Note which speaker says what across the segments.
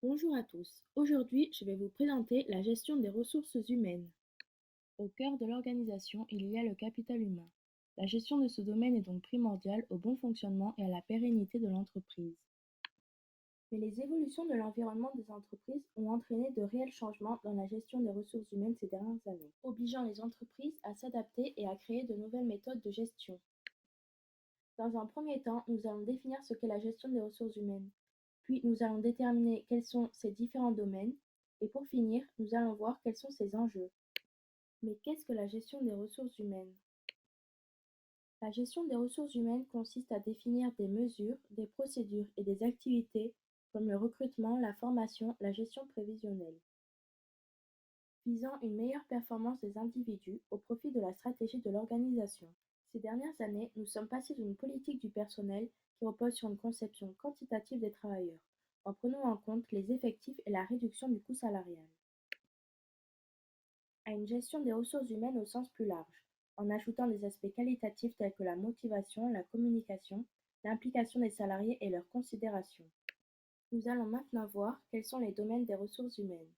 Speaker 1: Bonjour à tous. Aujourd'hui, je vais vous présenter la gestion des ressources humaines. Au cœur de l'organisation, il y a le capital humain. La gestion de ce domaine est donc primordiale au bon fonctionnement et à la pérennité de l'entreprise. Mais les évolutions de l'environnement des entreprises ont entraîné de réels changements dans la gestion des ressources humaines ces dernières années, obligeant les entreprises à s'adapter et à créer de nouvelles méthodes de gestion. Dans un premier temps, nous allons définir ce qu'est la gestion des ressources humaines. Puis nous allons déterminer quels sont ces différents domaines. Et pour finir, nous allons voir quels sont ces enjeux. Mais qu'est-ce que la gestion des ressources humaines? La gestion des ressources humaines consiste à définir des mesures, des procédures et des activités comme le recrutement, la formation, la gestion prévisionnelle, visant une meilleure performance des individus au profit de la stratégie de l'organisation. Ces dernières années, nous sommes passés d'une politique du personnel qui repose sur une conception quantitative des travailleurs, en prenant en compte les effectifs et la réduction du coût salarial, à une gestion des ressources humaines au sens plus large, en ajoutant des aspects qualitatifs tels que la motivation, la communication, l'implication des salariés et leur considération. Nous allons maintenant voir quels sont les domaines des ressources humaines.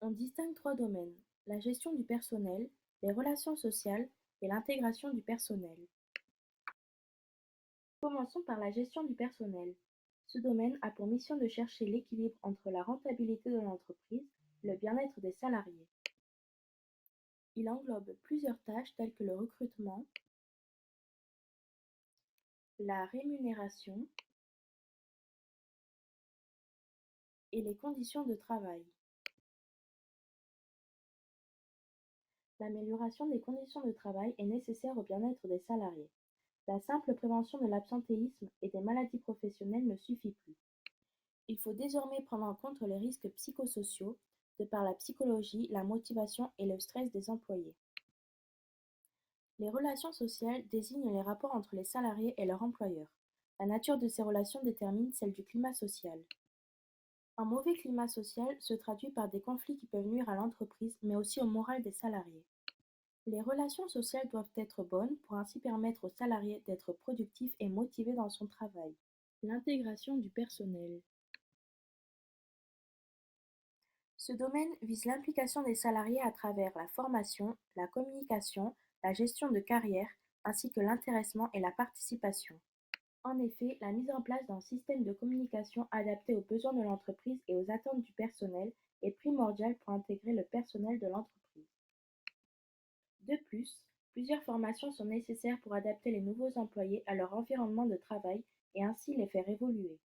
Speaker 1: On distingue trois domaines: la gestion du personnel, les relations sociales et l'intégration du personnel. Commençons par la gestion du personnel. Ce domaine a pour mission de chercher l'équilibre entre la rentabilité de l'entreprise et le bien-être des salariés. Il englobe plusieurs tâches telles que le recrutement, la rémunération et les conditions de travail. L'amélioration des conditions de travail est nécessaire au bien-être des salariés. La simple prévention de l'absentéisme et des maladies professionnelles ne suffit plus. Il faut désormais prendre en compte les risques psychosociaux, de par la psychologie, la motivation et le stress des employés. Les relations sociales désignent les rapports entre les salariés et leur employeur. La nature de ces relations détermine celle du climat social. Un mauvais climat social se traduit par des conflits qui peuvent nuire à l'entreprise, mais aussi au moral des salariés. Les relations sociales doivent être bonnes pour ainsi permettre aux salariés d'être productifs et motivés dans son travail. L'intégration du personnel. Ce domaine vise l'implication des salariés à travers la formation, la communication, la gestion de carrière, ainsi que l'intéressement et la participation. En effet, la mise en place d'un système de communication adapté aux besoins de l'entreprise et aux attentes du personnel est primordiale pour intégrer le personnel de l'entreprise. De plus, plusieurs formations sont nécessaires pour adapter les nouveaux employés à leur environnement de travail et ainsi les faire évoluer.